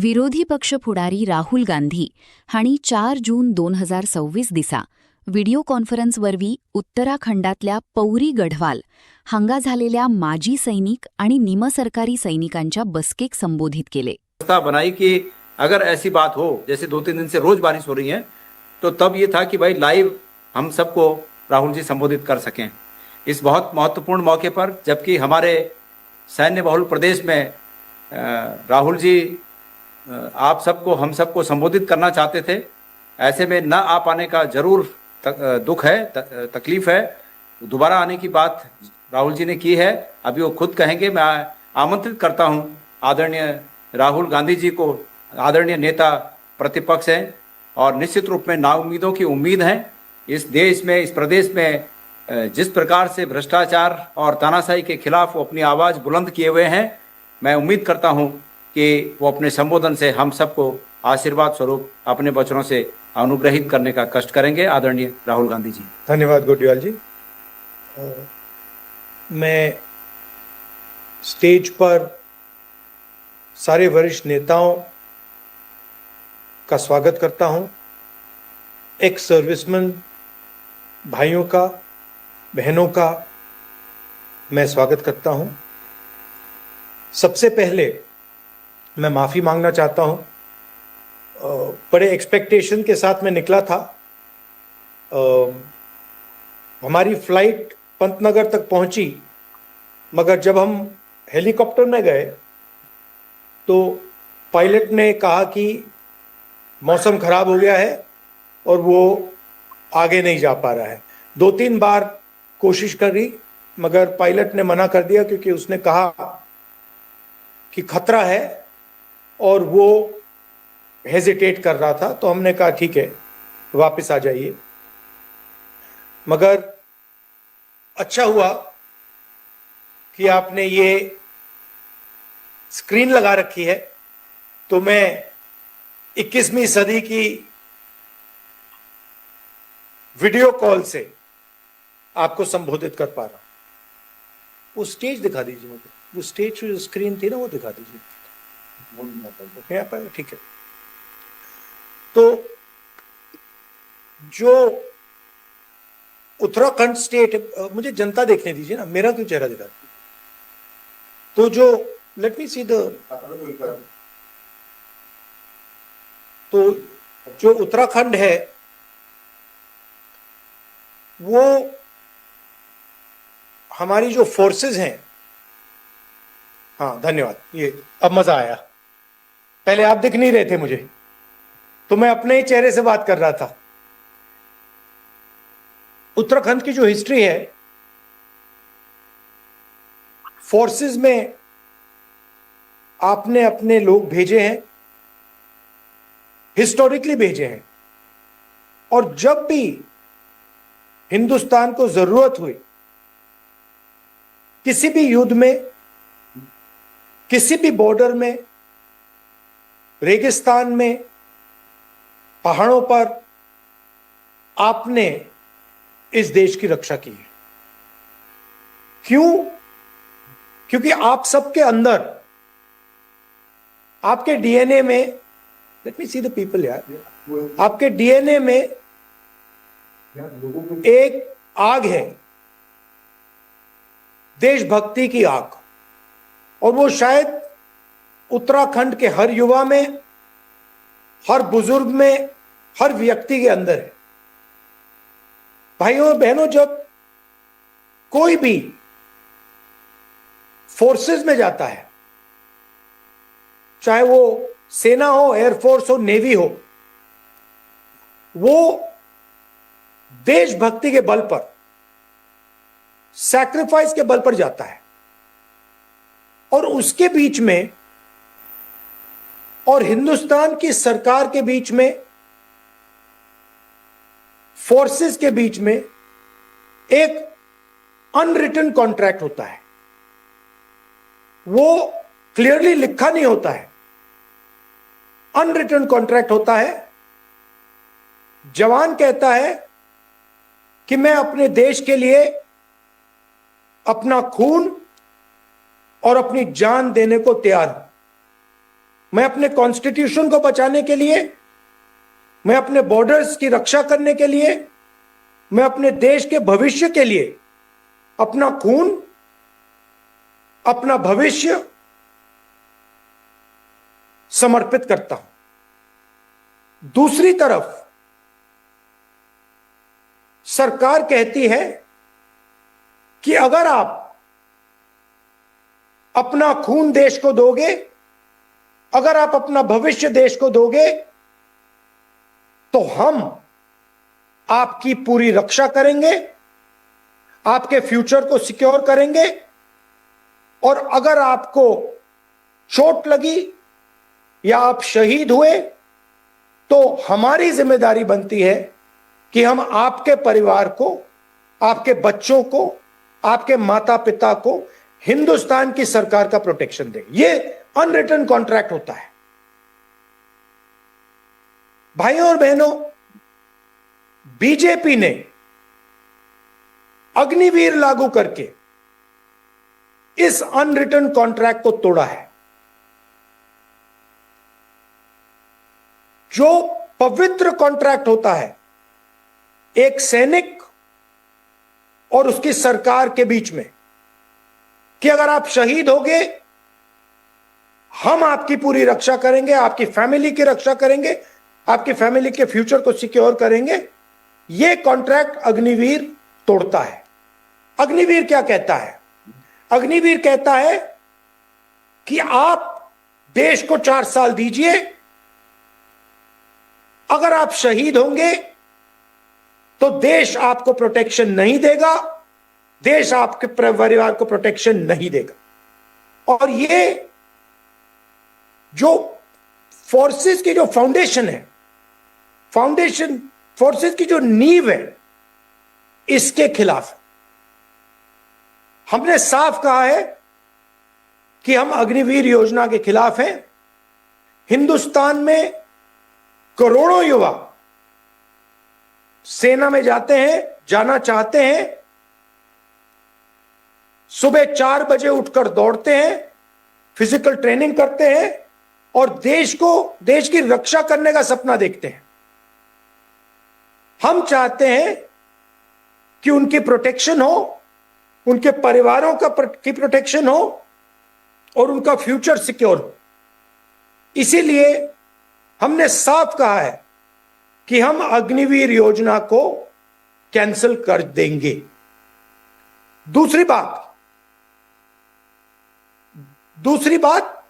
विरोधी पक्ष फुडारी राहुल गांधी हांणी 4 जून 2026 दिसा व्हिडिओ कॉन्फरन्सवरवी उत्तराखंडातल्या पौरी गढवाल हांगा झालेल्या माजी सैनिक आणि निमसरकारी सैनिकांच्या बसकेक संबोधित केले। व्यवस्था बनाई कि अगर ऐसी बात हो, जैसे 2-3 दिन से रोज बारिश हो रही है, तो तब ये था कि भाई लाइव हम सबको राहुल जी संबोधित कर सकें। इस बहुत महत्वपूर्ण मौके पर, जबकि हमारे सैन्य बहुल प्रदेश में राहुल जी आप सबको, हम सबको संबोधित करना चाहते थे। ऐसे में न आ पाने का जरूर दुख है, तकलीफ है। दोबारा आने की बात राहुल जी ने की है, अभी वो खुद कहेंगे। मैं आमंत्रित करता हूं आदरणीय राहुल गांधी जी को। आदरणीय नेता प्रतिपक्ष हैं और निश्चित रूप में नाउम्मीदों की उम्मीद है। इस देश में, इस प्रदेश में जिस प्रकार से भ्रष्टाचार और तानाशाही के खिलाफ वो अपनी आवाज़ बुलंद किए हुए हैं, मैं उम्मीद करता हूं कि वो अपने संबोधन से हम सबको आशीर्वाद स्वरूप अपने वचनों से अनुग्रहित करने का कष्ट करेंगे। आदरणीय राहुल गांधी जी। धन्यवाद गोटियाल जी। मैं स्टेज पर सारे वरिष्ठ नेताओं का स्वागत करता हूं। एक्स सर्विसमैन भाइयों का, बहनों का मैं स्वागत करता हूं। सबसे पहले मैं माफ़ी मांगना चाहता हूं। बड़े एक्सपेक्टेशन के साथ मैं निकला था। हमारी फ्लाइट पंतनगर तक पहुंची, मगर जब हम हेलीकॉप्टर में गए तो पायलट ने कहा कि मौसम खराब हो गया है और वो आगे नहीं जा पा रहा है। 2-3 बार कोशिश करी, मगर पायलट ने मना कर दिया, क्योंकि उसने कहा कि खतरा है और वो हेजिटेट कर रहा था। तो हमने कहा ठीक है, वापस आ जाइए। मगर अच्छा हुआ कि आपने ये स्क्रीन लगा रखी है, तो मैं 21वीं सदी की वीडियो कॉल से आपको संबोधित कर पा रहा हूं। वो स्टेज दिखा दीजिए मुझे, वो स्टेज जो स्क्रीन थी ना, वो दिखा दीजिए। ठीक है। तो जो उत्तराखंड स्टेट, मुझे जनता देखने दीजिए ना, मेरा क्यों चेहरा दिखा। तो जो लेट मी सी द, तो जो उत्तराखंड है वो हमारी जो फोर्सेस हैं, हाँ धन्यवाद, ये अब मजा आया। पहले आप दिख नहीं रहे थे मुझे, तो मैं अपने ही चेहरे से बात कर रहा था। उत्तराखंड की जो हिस्ट्री है, फोर्सेस में आपने अपने लोग भेजे हैं, हिस्टोरिकली भेजे हैं, और जब भी हिंदुस्तान को जरूरत हुई, किसी भी युद्ध में, किसी भी बॉर्डर में, रेगिस्तान में, पहाड़ों पर, आपने इस देश की रक्षा की है। क्यों? क्योंकि आप सबके अंदर, आपके डीएनए में, let me see the people यार, आपके डीएनए में एक आग है, देशभक्ति की आग, और वो शायद उत्तराखंड के हर युवा में, हर बुजुर्ग में, हर व्यक्ति के अंदर है। भाइयों और बहनों, जब कोई भी फोर्सेस में जाता है, चाहे वो सेना हो, एयरफोर्स हो, नेवी हो, वो देशभक्ति के बल पर, सैक्रिफाइस के बल पर जाता है। और उसके बीच में और हिंदुस्तान की सरकार के बीच में, फोर्सेस के बीच में एक अनरिटन कॉन्ट्रैक्ट होता है। वो क्लियरली लिखा नहीं होता है, अनरिटन कॉन्ट्रैक्ट होता है। जवान कहता है कि मैं अपने देश के लिए अपना खून और अपनी जान देने को तैयार हूं, मैं अपने कॉन्स्टिट्यूशन को बचाने के लिए, मैं अपने बॉर्डर्स की रक्षा करने के लिए, मैं अपने देश के भविष्य के लिए अपना खून, अपना भविष्य समर्पित करता हूं। दूसरी तरफ सरकार कहती है कि अगर आप अपना खून देश को दोगे, अगर आप अपना भविष्य देश को दोगे, तो हम आपकी पूरी रक्षा करेंगे, आपके फ्यूचर को सिक्योर करेंगे, और अगर आपको चोट लगी या आप शहीद हुए तो हमारी जिम्मेदारी बनती है कि हम आपके परिवार को, आपके बच्चों को, आपके माता पिता को हिंदुस्तान की सरकार का प्रोटेक्शन दें। यह अनरिटन कॉन्ट्रैक्ट होता है। भाइयों और बहनों, बीजेपी ने अग्निवीर लागू करके इस अनरिटन कॉन्ट्रैक्ट को तोड़ा है। जो पवित्र कॉन्ट्रैक्ट होता है एक सैनिक और उसकी सरकार के बीच में, कि अगर आप शहीद होगे हम आपकी पूरी रक्षा करेंगे, आपकी फैमिली की रक्षा करेंगे, आपकी फैमिली के फ्यूचर को सिक्योर करेंगे, यह कॉन्ट्रैक्ट अग्निवीर तोड़ता है। अग्निवीर क्या कहता है? अग्निवीर कहता है कि आप देश को 4 साल दीजिए, अगर आप शहीद होंगे तो देश आपको प्रोटेक्शन नहीं देगा, देश आपके परिवार को प्रोटेक्शन नहीं देगा। और ये जो फोर्सेस की जो फाउंडेशन है, फाउंडेशन फोर्सेस की जो नींव है, इसके खिलाफ है। हमने साफ कहा है कि हम अग्निवीर योजना के खिलाफ हैं। हिंदुस्तान में करोड़ों युवा सेना में जाते हैं, जाना चाहते हैं, सुबह 4 बजे उठकर दौड़ते हैं, फिजिकल ट्रेनिंग करते हैं और देश की रक्षा करने का सपना देखते हैं। हम चाहते हैं कि उनकी प्रोटेक्शन हो, उनके परिवारों की प्रोटेक्शन हो और उनका फ्यूचर सिक्योर हो। इसीलिए हमने साफ कहा है कि हम अग्निवीर योजना को कैंसिल कर देंगे। दूसरी बात